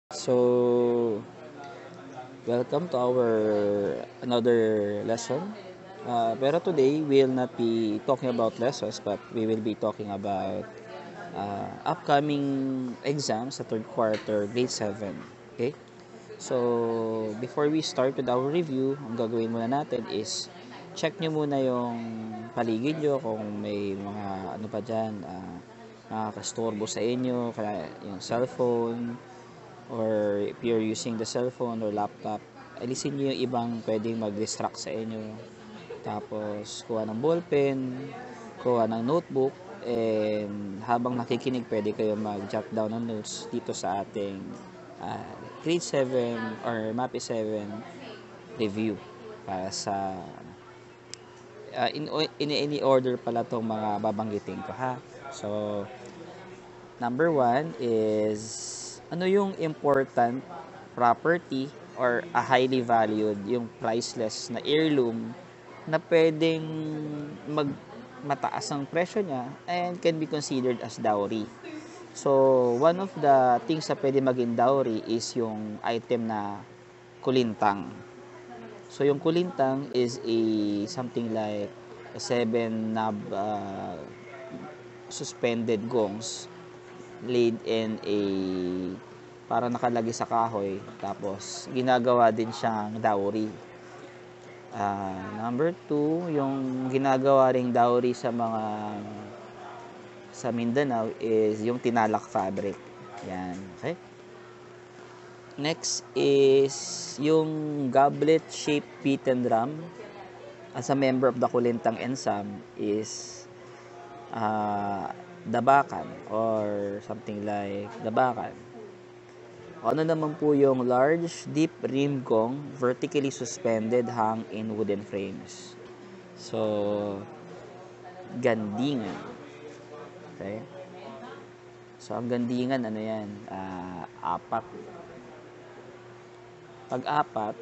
So, welcome to our another lesson. Pero today, we'll not be talking about lessons, but we will be talking about upcoming exams sa third quarter, grade 7. Okay? So, before we start with our review, ang gagawin muna natin is check nyo muna yung paligid nyo kung may mga ano pa dyan, nakakastorbo sa inyo, kaya yung cellphone, or if you're using the cellphone or laptop, alisin nyo yung ibang pwedeng mag-distract sa inyo. Tapos, kuha ng ballpen, kuha ng notebook, and habang nakikinig, pwede kayo mag-jot down ng notes dito sa ating grade 7 or MAPE 7 review para sa in any order pala tong mga babanggitin ko ha. So, number 1 is ano yung important property or a highly valued, yung priceless na heirloom na pwedeng mataas ang presyo niya and can be considered as dowry. So, one of the things na pwede maging dowry is yung item na kulintang. So, yung kulintang is something like a 7 knob suspended gongs laid in a para nakalagay sa kahoy, tapos ginagawa din siyang dowry. Number 2, yung ginagawa ring dowry sa Mindanao is yung tinalak fabric. Yan, okay? Next is yung goblet-shaped beaten drum. As a member of the Kulintang Ensam is dabakan or something like dabakan. Ano naman po yung large, deep rim gong vertically suspended hung in wooden frames. So, gandingan. Okay? So, ang gandingan, ano yan? Apat. Pag apat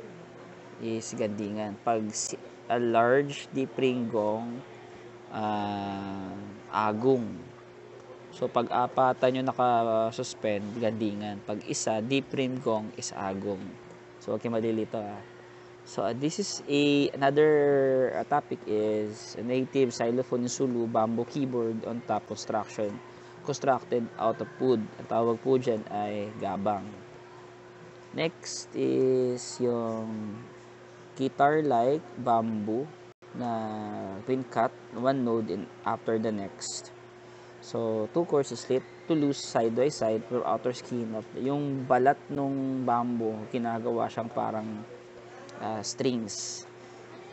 is gandingan. Pag a large, deep ring gong, agong. So, pag apatan yung naka-suspend, gandingan. Pag isa, deep rim gong is agong. So, huwag kayo malilito So, this is another topic is a native xylophone in Sulu bamboo keyboard on top constructed out of wood. Ang tawag po dyan ay gabang. Next is yung guitar-like bamboo na twin cut, one node in after the next. So, 2 cords slit to loose side by side from outer skin of yung balat nung bamboo, ginagawa siyang parang strings.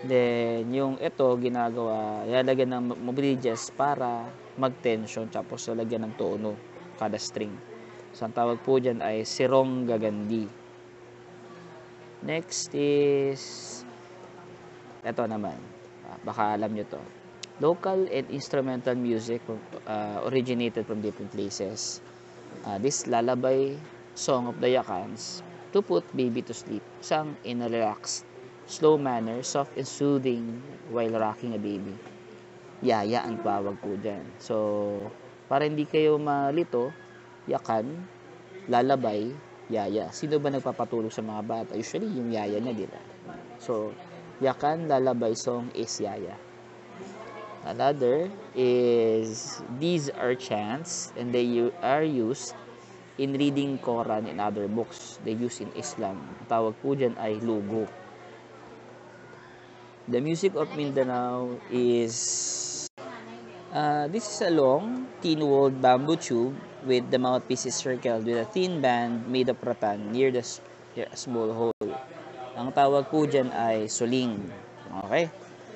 Then, yung ito, ginagawa, lalagyan ng bridges para mag-tension, tapos lalagyan ng tono kada string. So, ang tawag po dyan ay sirong gagandi. Next is, ito naman, baka alam nyo to. Local and instrumental music originated from different places. This lullaby song of the Yakans, to put baby to sleep, sung in a relaxed, slow manner, soft and soothing while rocking a baby. Yaya ang tawag po dyan. So, para hindi kayo malito, yakan, lullaby, yaya. Sino ba nagpapatulog sa mga bata? Usually, yung yaya niya, di ba? So, yakan, lullaby song is yaya. Another is these are chants and they are used in reading Quran and other books they use in Islam. Ang tawag po dyan ay lugo. The music of Mindanao is this is a long, thin-walled bamboo tube with the mouthpiece circled with a thin band made of rattan near the small hole. Ang tawag po dyan ay suling. Okay?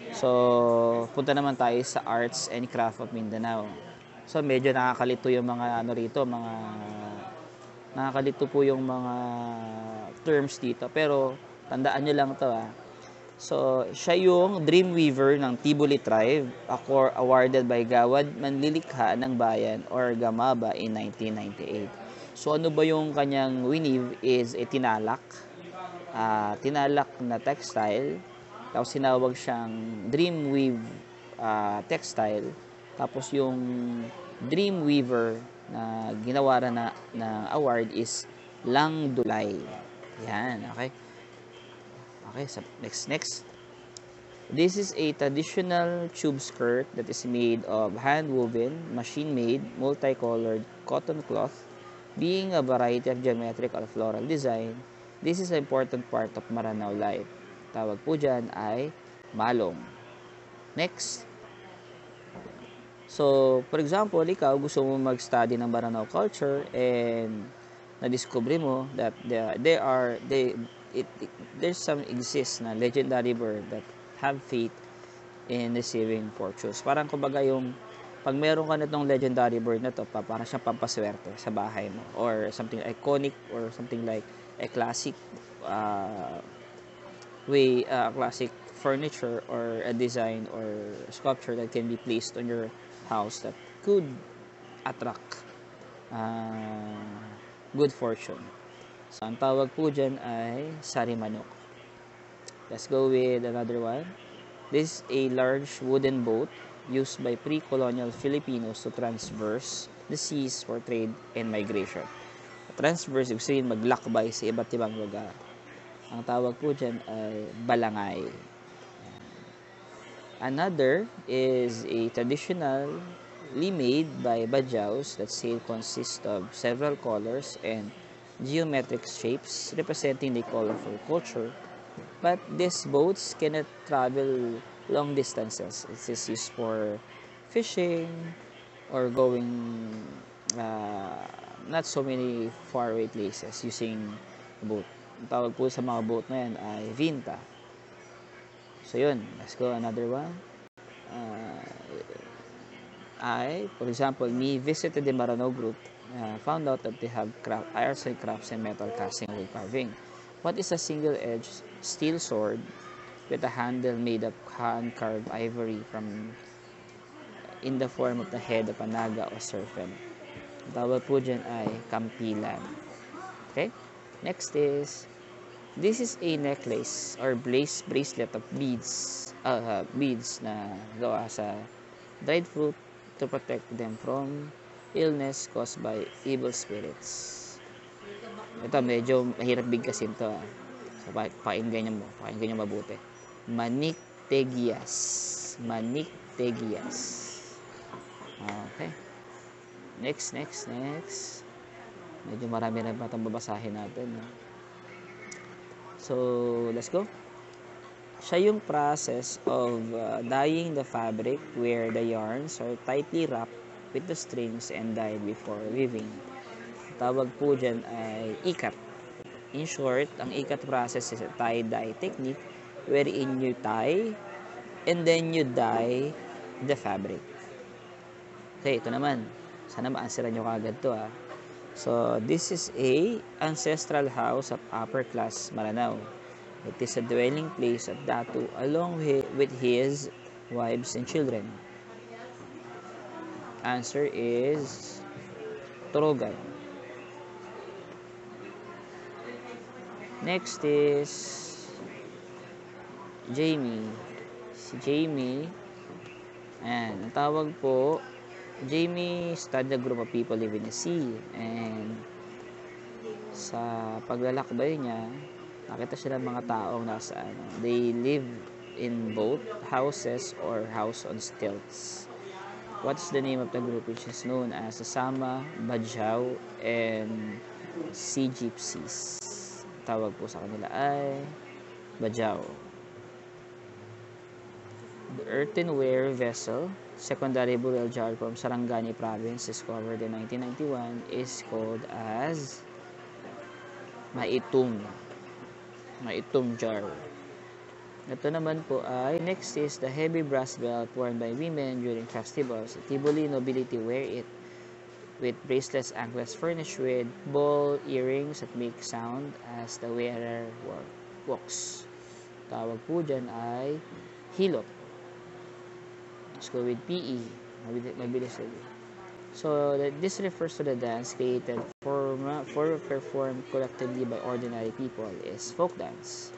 So, punta naman tayo sa Arts and Craft of Mindanao. So, medyo nakakalito yung mga rito, nakakalito po yung mga terms dito. Pero, tandaan nyo lang to So, siya yung Dreamweaver ng Tibuli Tribe, awarded by Gawad Manlilikha ng Bayan or Gamaba in 1998. So, ano ba yung kanyang weave is tinalak na textile. Tapos sinawag siyang Dreamweave textile. Tapos yung Dreamweaver na ginawaran na award is Langdulay. Yan, okay. Okay, so next. This is a traditional tube skirt that is made of hand-woven, machine-made, multicolored cotton cloth, being a variety of geometrical floral design. This is an important part of Maranao life. Tawag po dyan ay malong. Next. So, for example, ikaw gusto mo mag-study ng Maranao culture and na-discover mo that there's some exists na legendary bird that have faith in receiving fortunes. Parang kumbaga yung pag meron ka nitong legendary bird na to, parang siyang pampaswerte sa bahay mo or something iconic or something like a classic classic furniture or a design or sculpture that can be placed on your house that could attract good fortune. So, ang tawag po dyan ay sarimanok. Let's go with another one. This is a large wooden boat used by pre-colonial Filipinos to transverse the seas for trade and migration. Transverse, ibig sabihin maglakbay sa iba't ibang lugar. Ang tawag po dyan ay balangay. Another is a traditionally made by Badjaus that sail consists of several colors and geometric shapes representing the colorful culture. But these boats cannot travel long distances. It is used for fishing or going not so many faraway places using boat. Ang tawag po sa mga boat na yan ay vinta. So yun, let's go another one. For example, me visited the Maranao group, found out that they have arts and crafts and metal casting and wood carving. What is a single-edged steel sword with a handle made of hand-carved ivory in the form of the head of a naga or serpent? Ang tawag po dyan ay kampilan. Okay? Next is, this is a necklace or bracelet of beads na gawa sa dried fruit to protect them from illness caused by evil spirits. Ito, medyo mahirap bigkasin to. So, pakinggan nyo mabuti. Maniktegias. Okay. Next. Medyo marami na batang babasahin natin. No? So, let's go. Siya yung process of dyeing the fabric where the yarns are tightly wrapped with the strings and dyed before weaving. Tawag po dyan ay ikat. In short, ang ikat process is a tie-dye technique wherein you tie and then you dye the fabric. Okay, ito naman. Sana ma-answeran nyo kagad to ha. So, this is a ancestral house of upper class Maranao. It is a dwelling place of Datu along with his wives and children. Answer is Torogan. Next is Jamie. Si Jamie, ayan, ang tawag po, Jamie studied a group of people living in the sea. And sa paglalakbay niya, nakita siya ng mga taong nasa they live in boat houses or house on stilts. What's the name of the group, which is known as the Sama, Badjao, and Sea Gypsies? Tawag po sa kanila ay Badjao. The earthenware vessel, secondary burial jar from Sarangani province, discovered in 1991, is called as Maitum jar. Ito naman po ay, next is the heavy brass belt worn by women during festivals. The Tiboli nobility wear it with bracelets, anklets furnished with ball earrings that make sound as the wearer walks. Tawag po dyan ay hilot. Let's go with PE. Mabilis ulit. So, this refers to the dance created for performed collectively by ordinary people is folk dance.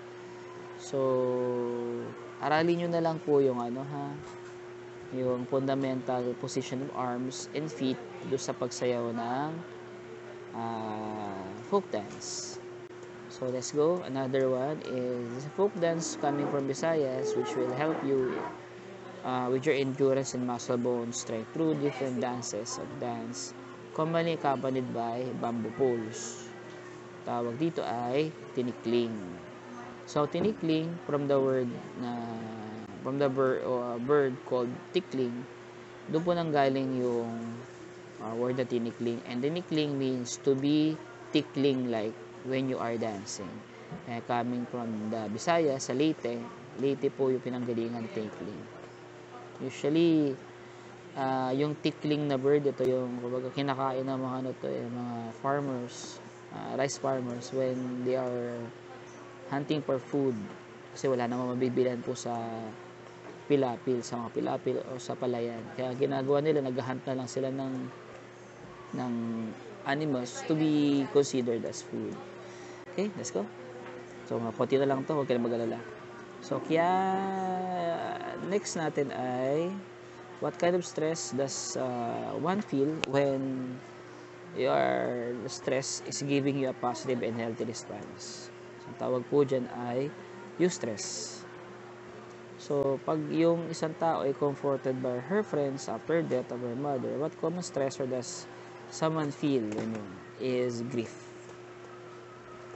So, aralin nyo na lang po yung yung fundamental position of arms and feet do sa pagsayaw ng folk dance. So let's go. Another one is folk dance coming from Visayas, which will help you with your endurance and muscle bone strength through different dances of dance, commonly accompanied by bamboo poles. Tawag dito ay tinikling. So tinikling from the word na from the bird called tickling. Doon po nang galing yung word na tinikling. And tinikling means to be tickling like when you are dancing. Coming from the Bisaya sa Leyte. Leyte po yung pinanggalingan tinikling. Usually, yung tickling na bird, ito yung kinakain ng mga mga farmers, rice farmers when they are hunting for food. Kasi wala namang mabibilan po sa mga pilapil o sa palayan. Kaya ginagawa nila, naghahunt na lang sila ng animals to be considered as food. Okay, let's go. So, konti na lang to, huwag ka na mag-alala. So, kaya next natin ay what kind of stress does one feel when your stress is giving you a positive and healthy response? So, tawag po dyan ay eustress. So, pag yung isang tao ay comforted by her friends after death of her mother, what common stressor does someone feel when is grief?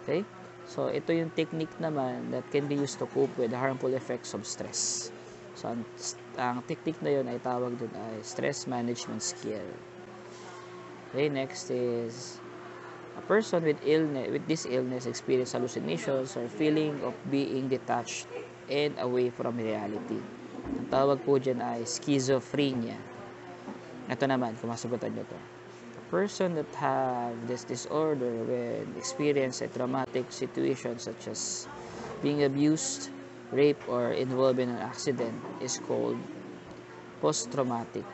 Okay? So, ito yung technique naman that can be used to cope with the harmful effects of stress. So, ang technique na yun ay tawag dun ay stress management skill. Okay, next is a person with this illness experience hallucinations or feeling of being detached and away from reality. Ang tawag po dyan ay schizophrenia. Ito naman, kung masagutan nyo to. A person that have this disorder when experience a traumatic situation such as being abused, rape, or involved in an accident is called post-traumatic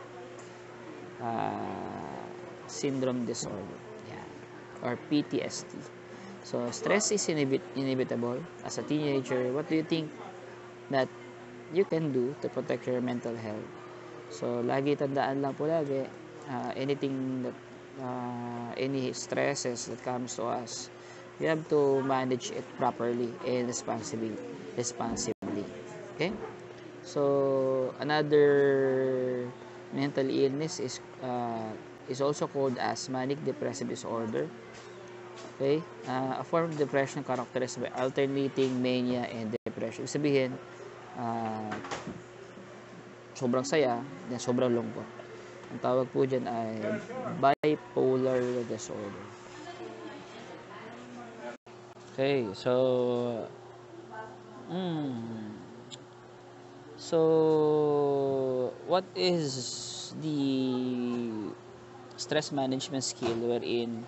syndrome disorder. Yeah. Or PTSD. So, stress is inevitable. As a teenager, what do you think that you can do to protect your mental health? So, lagi tandaan lang po lagi, anything that, any stresses that comes to us, we have to manage it properly and responsibly. Okay? So, another mental illness is also called as manic depressive disorder. Okay? A form of depression characterized by alternating mania and depression. Ibig sabihin, sobrang saya, then sobrang lungkot. Ang tawag po dyan ay bipolar disorder. Okay, so what is the stress management skill wherein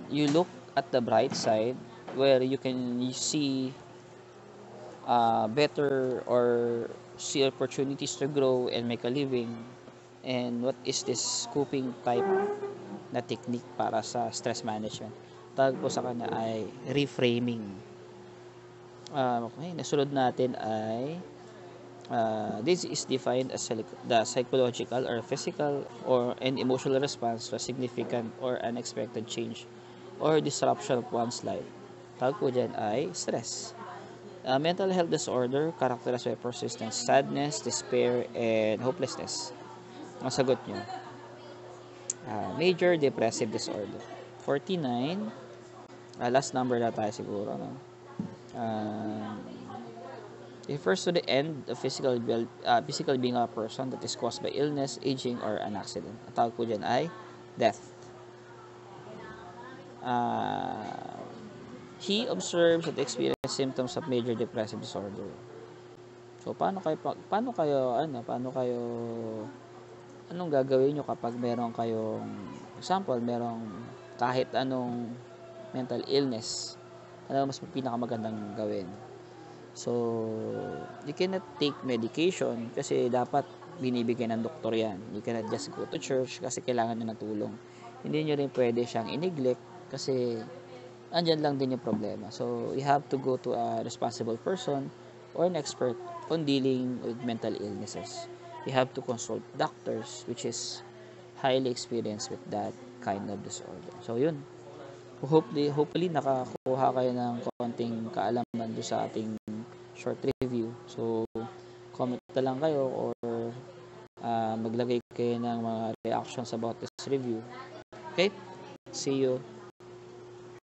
you look at the bright side where you see better or see opportunities to grow and make a living? And what is this coping type na technique para sa stress management? Tawag po sa kanya ay reframing. Okay, nasunod natin ay this is defined as the psychological or physical or an emotional response to a significant or unexpected change or disruption of one's life. Tawag po dyan ay stress. Mental health disorder characterized by persistent sadness, despair, and hopelessness. Ang sagot nyo, major depressive disorder. 49, last number na tayo siguro. No? Refers to the end of physical being a person that is caused by illness, aging, or an accident. Ang tawag po dyan ay death. He observes that experience symptoms of major depressive disorder. So, anong gagawin nyo kapag meron kayong, example, merong kahit anong mental illness? Ano mas pinakamagandang gawin? So, you cannot take medication kasi dapat binibigyan ng doktor yan. You cannot just go to church kasi kailangan nyo ng tulong. Hindi nyo rin pwede siyang i-neglect kasi andyan lang din yung problema. So, you have to go to a responsible person or an expert on dealing with mental illnesses. You have to consult doctors which is highly experienced with that kind of disorder. So, yun. Hopefully, nakakuha kayo ng konting kaalaman do sa ating short review. So, comment na lang kayo or maglagay kayo ng mga reactions about this review. Okay? See you